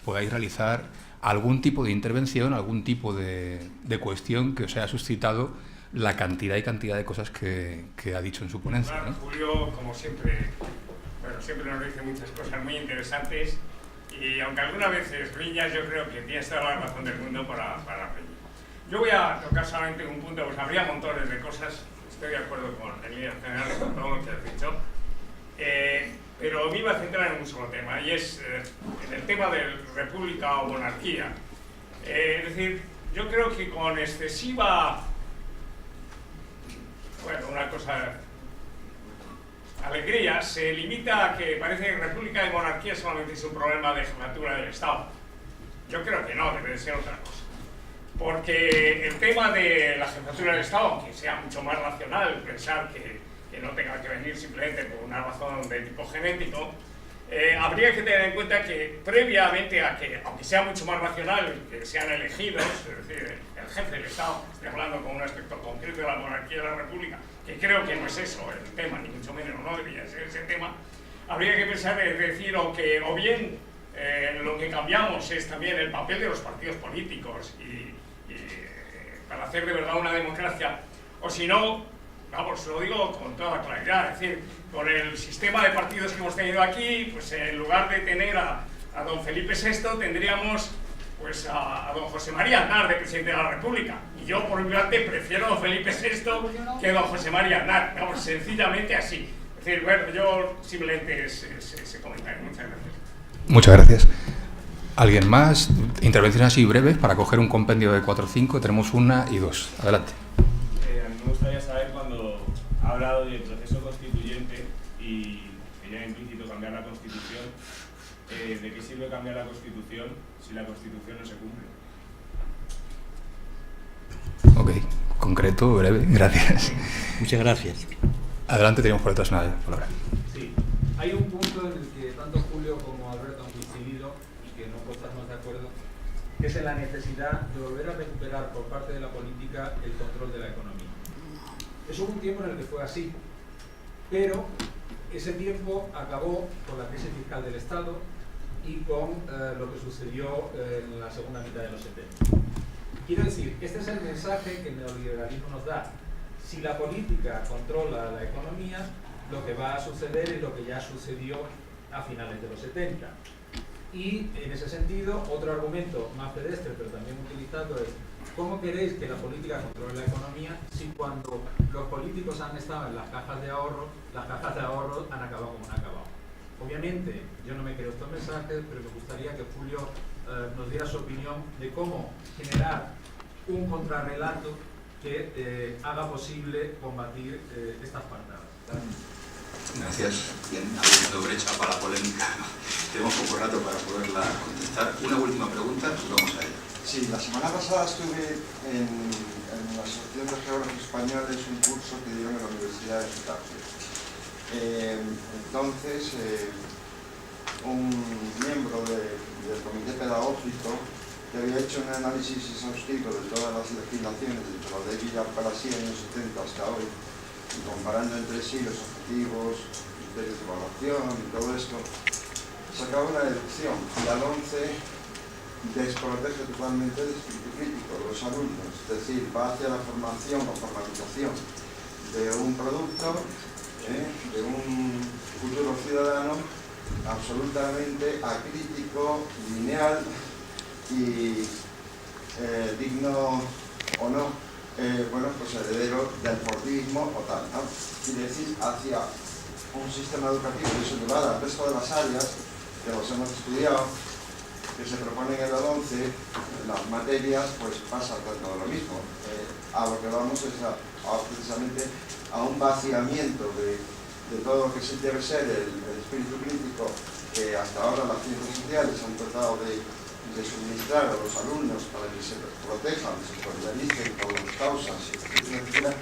podáis realizar algún tipo de intervención, algún tipo de cuestión que os haya suscitado la cantidad de cosas que ha dicho en su ponencia, Claro, ¿no? Julio, como siempre, siempre nos dice muchas cosas muy interesantes, y aunque algunas veces riñas, yo creo que tienes toda la razón del mundo para reñir. Yo voy a tocar solamente un punto, pues habría montones de cosas. Estoy de acuerdo en líneas generales con todo lo que has dicho, pero me iba a centrar en un solo tema, y es en el tema de república o monarquía. Es decir, yo creo que con excesiva, una cosa, alegría, se limita a que parece que república y monarquía solamente es un problema de jefatura del Estado. Yo creo que no, debe de ser otra cosa. Porque el tema de la jefatura del Estado, aunque sea mucho más racional pensar que no tenga que venir simplemente por una razón de tipo genético, habría que tener en cuenta que previamente a que, aunque sea mucho más racional que sean elegidos, es decir, el jefe del Estado, estoy hablando con un aspecto concreto de la monarquía y de la república, que creo que no es eso el tema, ni mucho menos no debería ser ese tema, habría que pensar, es decir, o bien lo que cambiamos es también el papel de los partidos políticos y para hacer de verdad una democracia, o si no, vamos, lo digo con toda claridad, es decir, con el sistema de partidos que hemos tenido aquí, pues en lugar de tener a don Felipe VI, tendríamos pues a don José María Aznar de presidente de la República, y yo por mi parte prefiero a don Felipe VI que a don José María Aznar, vamos, sencillamente así. Es decir, yo simplemente ese comentario. Muchas gracias. Muchas gracias. ¿Alguien más? Intervenciones así breves para coger un compendio de 4 o 5. Tenemos 1 y 2. Adelante. A mí me gustaría saber, cuando ha hablado del proceso constituyente y que ya implícito cambiar la Constitución, ¿de qué sirve cambiar la Constitución si la Constitución no se cumple? Ok, concreto, breve, gracias. Muchas gracias. Adelante, tenemos por detrás una palabra. Sí, hay un punto en el que tanto Julio como Alberto han coincidido y que no puedo estar más de acuerdo, que es en la necesidad de volver a recuperar por parte de la política el control de la economía. Eso hubo un tiempo en el que fue así, pero ese tiempo acabó con la crisis fiscal del Estado y con lo que sucedió en la segunda mitad de los 70. Quiero decir, este es el mensaje que el neoliberalismo nos da. si la política controla la economía, lo que va a suceder es lo que ya sucedió a finales de los 70. Y en ese sentido, otro argumento más pedestre, pero también utilizado, es ¿cómo queréis que la política controle la economía si cuando los políticos han estado en las cajas de ahorro han acabado como han acabado? Obviamente, yo no me creo estos mensajes, pero me gustaría que Julio nos diera su opinión de cómo generar un contrarrelato que haga posible combatir estas pantadas. Gracias. Bien, habiendo brecha para la polémica, tenemos poco rato para poderla contestar. Una última pregunta y vamos a ello. Sí, la semana pasada estuve en la Asociación de Geógrafos Españoles, un curso que dieron en la Universidad de Getafe. Entonces, un miembro del comité pedagógico que había hecho un análisis exhaustivo de todas las legislaciones desde la ley Villar para sí en los 70 hasta hoy, y comparando entre sí los objetivos, criterios de evaluación y todo esto, sacaba una deducción. La LOMCE desprotege totalmente del espíritu crítico de los alumnos, es decir, va hacia la formación o formalización de un producto, de un futuro ciudadano absolutamente acrítico, lineal y digno o no, pues heredero del fordismo o tal, ¿no? Quiere decir, hacia un sistema educativo que se lleva al resto de las áreas que los hemos estudiado, que se proponen en el 11, las materias, pues pasa todo lo mismo. A lo que vamos es precisamente a un vaciamiento de todo lo que sí debe ser el espíritu crítico que hasta ahora las ciencias sociales han tratado de suministrar a los alumnos para que se protejan, se solidaricen con las causas, etc.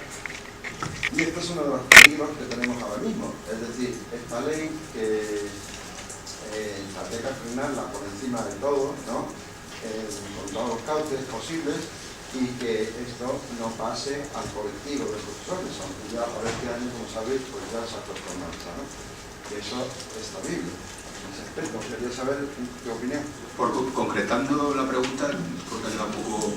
Y este es uno de los peligros que tenemos ahora mismo. Es decir, esta ley que intenta frenarla por encima de todo, ¿no? Con todos los cauces posibles, y que esto no pase al colectivo de profesores, aunque ya para este año, como sabéis, pues ya se ha puesto en marcha, ¿no? Que eso está terrible. En ese aspecto, quería saber tu opinión. Concretando la pregunta, porque era un poco...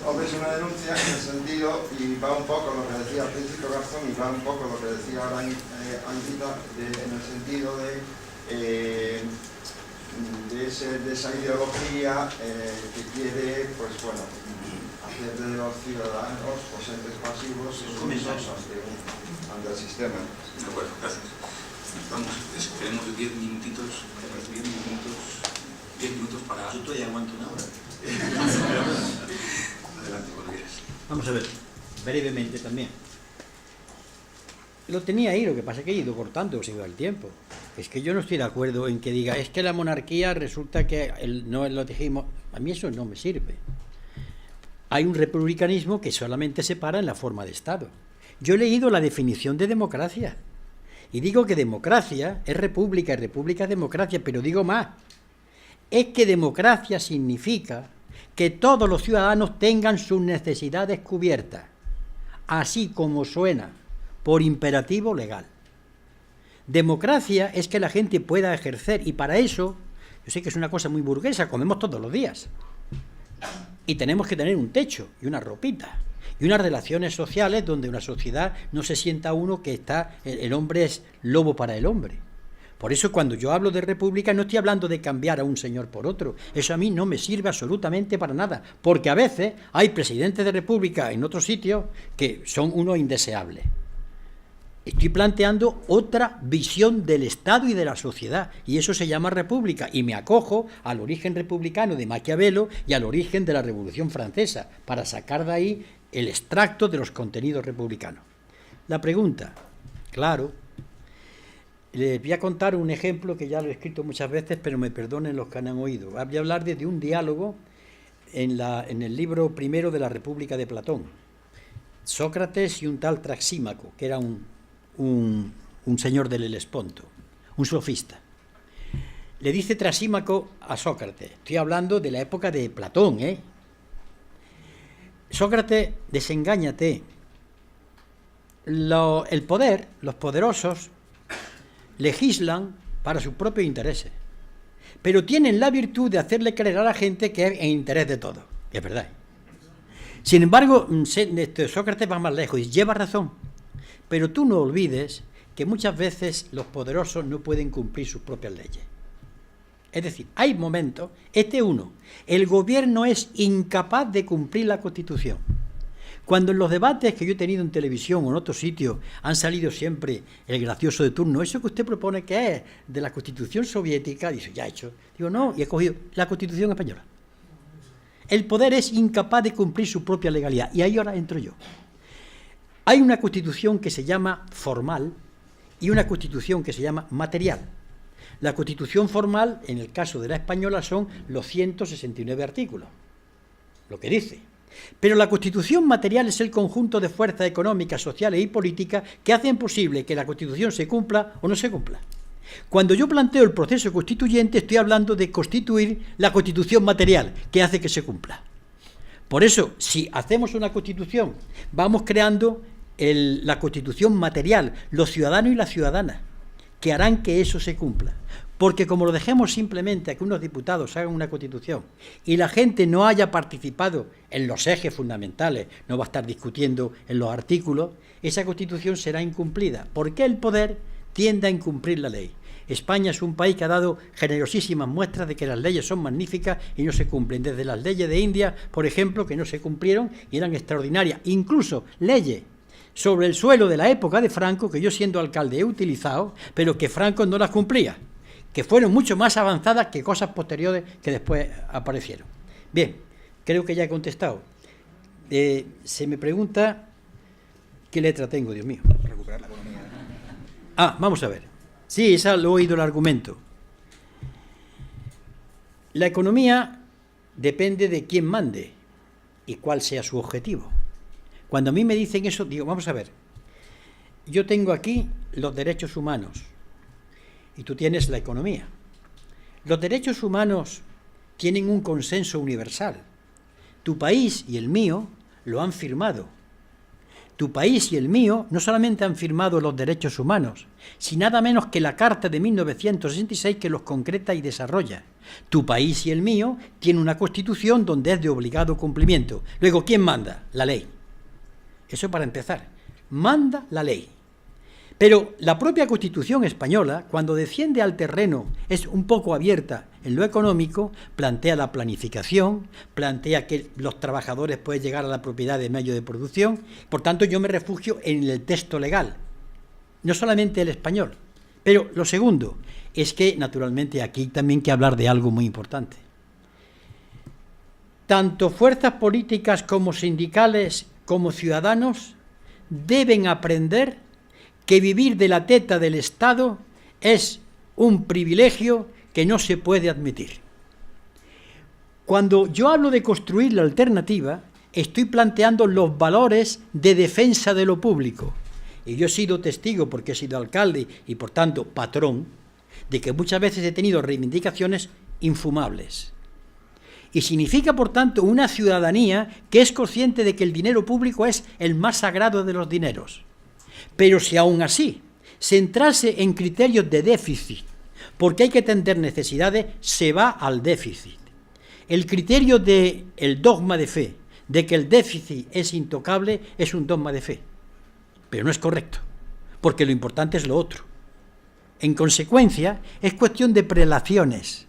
Hombre, es una denuncia en el sentido, y va un poco lo que decía Príncipe Garzón, y va un poco lo que decía ahora Anquita, en el sentido de esa ideología que quiere, pues bueno, hacer de los ciudadanos pues entes pasivos y sumisos ante el sistema. De acuerdo, gracias. Vamos, tenemos 10 minutitos para... Yo todavía aguanto una hora. Adelante, cuando quieras. Vamos a ver, brevemente también. Lo tenía ahí, lo que pasa es que he ido cortando, se iba el tiempo. Es que yo no estoy de acuerdo en que diga, es que la monarquía resulta que no lo dijimos. A mí eso no me sirve. Hay un republicanismo que solamente se para en la forma de Estado. Yo he leído la definición de democracia y digo que democracia es república y república es democracia, pero digo más, es que democracia significa que todos los ciudadanos tengan sus necesidades cubiertas, así como suena, por imperativo legal. Democracia es que la gente pueda ejercer, y para eso, yo sé que es una cosa muy burguesa, comemos todos los días, y tenemos que tener un techo y una ropita, y unas relaciones sociales donde una sociedad no se sienta uno que el hombre es lobo para el hombre. Por eso cuando yo hablo de república no estoy hablando de cambiar a un señor por otro. Eso a mí no me sirve absolutamente para nada, porque a veces hay presidentes de república en otros sitios que son unos indeseables. Estoy planteando otra visión del Estado y de la sociedad, y eso se llama república, y me acojo al origen republicano de Maquiavelo y al origen de la Revolución Francesa, para sacar de ahí el extracto de los contenidos republicanos. La pregunta, claro, les voy a contar un ejemplo que ya lo he escrito muchas veces, pero me perdonen los que han oído. Voy a hablar de un diálogo en el libro primero de la República de Platón. Sócrates y un tal Traxímaco, que era un señor del Helesponto, un sofista. Le dice Trasímaco a Sócrates, estoy hablando de la época de Platón, Sócrates, desengáñate. El poder, los poderosos, legislan para sus propios intereses, pero tienen la virtud de hacerle creer a la gente que es en interés de todos. Es verdad. Sin embargo, Sócrates va más lejos y lleva razón, pero tú no olvides que muchas veces los poderosos no pueden cumplir sus propias leyes. Es decir, hay momentos, uno, el gobierno es incapaz de cumplir la Constitución. Cuando en los debates que yo he tenido en televisión o en otros sitios han salido siempre el gracioso de turno, eso que usted propone que es de la Constitución soviética, dice, ya he hecho. Digo, no, y he cogido la Constitución española. El poder es incapaz de cumplir su propia legalidad, y ahí ahora entro yo. Hay una Constitución que se llama formal y una Constitución que se llama material. La Constitución formal, en el caso de la española, son los 169 artículos, lo que dice. Pero la Constitución material es el conjunto de fuerzas económicas, sociales y políticas que hacen posible que la Constitución se cumpla o no se cumpla. Cuando yo planteo el proceso constituyente, estoy hablando de constituir la Constitución material que hace que se cumpla. Por eso, si hacemos una Constitución, vamos creando la Constitución material, los ciudadanos y las ciudadanas, que harán que eso se cumpla. Porque como lo dejemos simplemente a que unos diputados hagan una Constitución y la gente no haya participado en los ejes fundamentales, no va a estar discutiendo en los artículos, esa Constitución será incumplida. Porque el poder tiende a incumplir la ley. España es un país que ha dado generosísimas muestras de que las leyes son magníficas y no se cumplen. Desde las leyes de India, por ejemplo, que no se cumplieron y eran extraordinarias. Incluso leyes sobre el suelo de la época de Franco, que yo siendo alcalde he utilizado, pero que Franco no las cumplía, que fueron mucho más avanzadas que cosas posteriores que después aparecieron. Bien, creo que ya he contestado. Se me pregunta qué letra tengo, Dios mío. Recuperar la economía. Vamos a ver. Sí, esa lo he oído el argumento. La economía depende de quién mande y cuál sea su objetivo. Cuando a mí me dicen eso, digo, vamos a ver, yo tengo aquí los derechos humanos y tú tienes la economía. Los derechos humanos tienen un consenso universal. Tu país y el mío lo han firmado. Tu país y el mío no solamente han firmado los derechos humanos, sino nada menos que la Carta de 1966 que los concreta y desarrolla. Tu país y el mío tienen una Constitución donde es de obligado cumplimiento. Luego, ¿quién manda? La ley. Eso para empezar. Manda la ley. Pero la propia Constitución española, cuando desciende al terreno, es un poco abierta en lo económico, plantea la planificación, plantea que los trabajadores pueden llegar a la propiedad de medio de producción. Por tanto, yo me refugio en el texto legal, no solamente el español. Pero lo segundo es que, naturalmente, aquí también hay que hablar de algo muy importante. Tanto fuerzas políticas como sindicales como ciudadanos deben aprender que vivir de la teta del Estado es un privilegio que no se puede admitir. Cuando yo hablo de construir la alternativa, estoy planteando los valores de defensa de lo público. Y yo he sido testigo, porque he sido alcalde y por tanto patrón, de que muchas veces he tenido reivindicaciones infumables. Y significa, por tanto, una ciudadanía que es consciente de que el dinero público es el más sagrado de los dineros. Pero si aún así centrarse en criterios de déficit, porque hay que atender necesidades, se va al déficit. El criterio del dogma de fe, de que el déficit es intocable, es un dogma de fe. Pero no es correcto, porque lo importante es lo otro. En consecuencia, es cuestión de prelaciones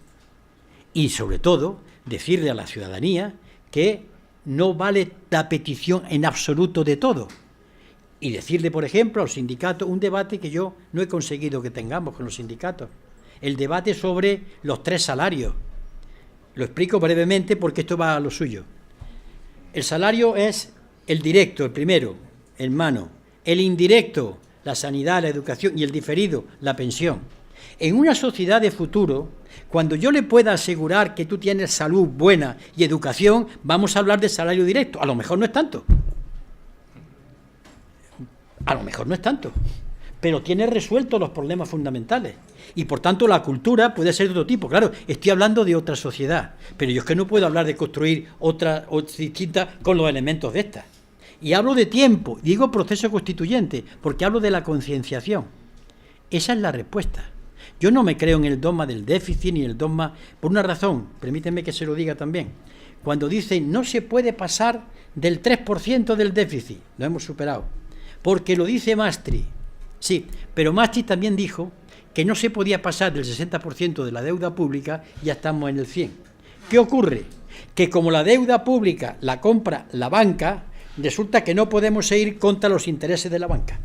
y, sobre todo, decirle a la ciudadanía que no vale la petición en absoluto de todo. Y decirle, por ejemplo, al sindicato, un debate que yo no he conseguido que tengamos con los sindicatos, el debate sobre los 3 salarios. Lo explico brevemente porque esto va a lo suyo. El salario es el directo, el primero, en mano. El indirecto, la sanidad, la educación, y el diferido, la pensión. En una sociedad de futuro, cuando yo le pueda asegurar que tú tienes salud buena y educación, vamos a hablar de salario directo. A lo mejor no es tanto. A lo mejor no es tanto, pero tiene resueltos los problemas fundamentales. Y por tanto la cultura puede ser de otro tipo. Claro, estoy hablando de otra sociedad, pero yo es que no puedo hablar de construir otra distinta con los elementos de esta. Y hablo de tiempo, digo proceso constituyente, porque hablo de la concienciación. Esa es la respuesta. Yo no me creo en el dogma del déficit ni el dogma, por una razón, permítanme que se lo diga también. Cuando dicen no se puede pasar del 3% del déficit, lo hemos superado, porque lo dice Maastricht. Sí, pero Maastricht también dijo que no se podía pasar del 60% de la deuda pública, ya estamos en el 100%. ¿Qué ocurre? Que como la deuda pública la compra la banca, resulta que no podemos ir contra los intereses de la banca.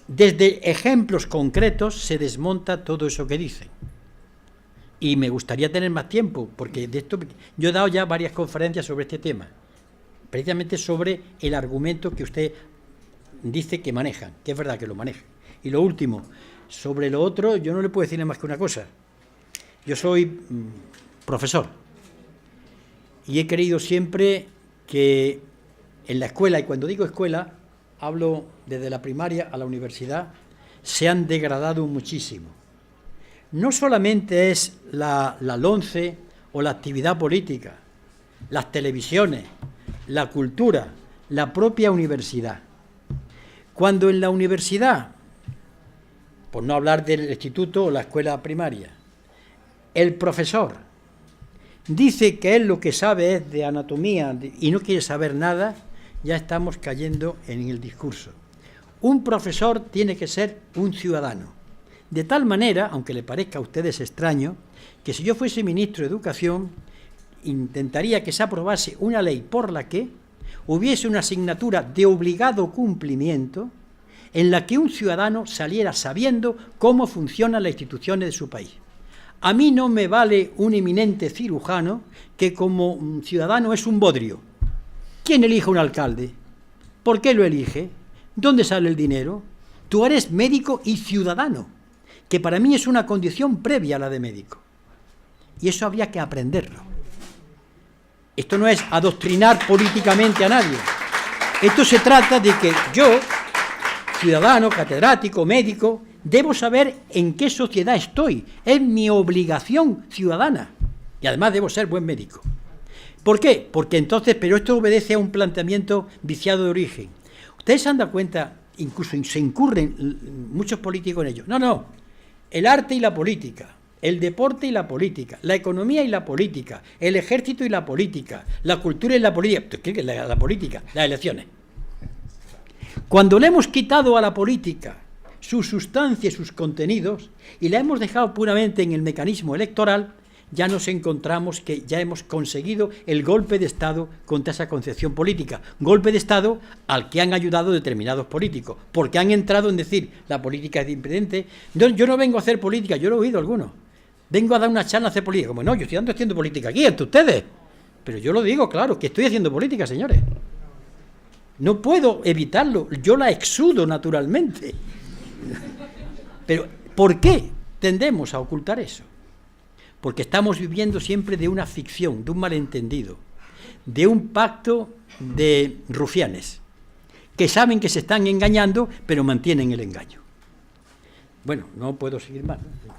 Desde ejemplos concretos se desmonta todo eso que dicen. Y me gustaría tener más tiempo, porque de esto yo he dado ya varias conferencias sobre este tema, precisamente sobre el argumento que usted dice que manejan, que es verdad que lo manejan. Y lo último, sobre lo otro, yo no le puedo decir más que una cosa. Yo soy profesor y he querido siempre que en la escuela, y cuando digo escuela, hablo desde la primaria a la universidad, se han degradado muchísimo. No solamente es la LONCE o la actividad política, las televisiones, la cultura, la propia universidad. Cuando en la universidad, por no hablar del instituto o la escuela primaria, el profesor dice que él lo que sabe es de anatomía y no quiere saber nada, ya estamos cayendo en el discurso. Un profesor tiene que ser un ciudadano. De tal manera, aunque le parezca a ustedes extraño, que si yo fuese ministro de Educación, intentaría que se aprobase una ley por la que hubiese una asignatura de obligado cumplimiento en la que un ciudadano saliera sabiendo cómo funcionan las instituciones de su país. A mí no me vale un eminente cirujano que como ciudadano es un bodrio. ¿Quién elige un alcalde? ¿Por qué lo elige? ¿Dónde sale el dinero? Tú eres médico y ciudadano, que para mí es una condición previa a la de médico. Y eso habría que aprenderlo. Esto no es adoctrinar políticamente a nadie. Esto se trata de que yo, ciudadano, catedrático, médico, debo saber en qué sociedad estoy. Es mi obligación ciudadana. Y además debo ser buen médico. ¿Por qué? Porque entonces, pero esto obedece a un planteamiento viciado de origen. Ustedes se han dado cuenta, incluso se incurren muchos políticos en ello. No, el arte y la política, el deporte y la política, la economía y la política, el ejército y la política, la cultura y la política, la política, las elecciones. Cuando le hemos quitado a la política su sustancia y sus contenidos y la hemos dejado puramente en el mecanismo electoral, ya nos encontramos que ya hemos conseguido el golpe de Estado contra esa concepción política. Golpe de Estado al que han ayudado determinados políticos, porque han entrado en decir la política es diferente. Yo no vengo a hacer política, yo lo he oído algunos. Vengo a dar una charla a hacer política. Como no, yo estoy haciendo política aquí, entre ustedes. Pero yo lo digo, claro, que estoy haciendo política, señores. No puedo evitarlo, yo la exudo naturalmente. Pero, ¿por qué tendemos a ocultar eso? Porque estamos viviendo siempre de una ficción, de un malentendido, de un pacto de rufianes, que saben que se están engañando, pero mantienen el engaño. Bueno, no puedo seguir más, ¿no?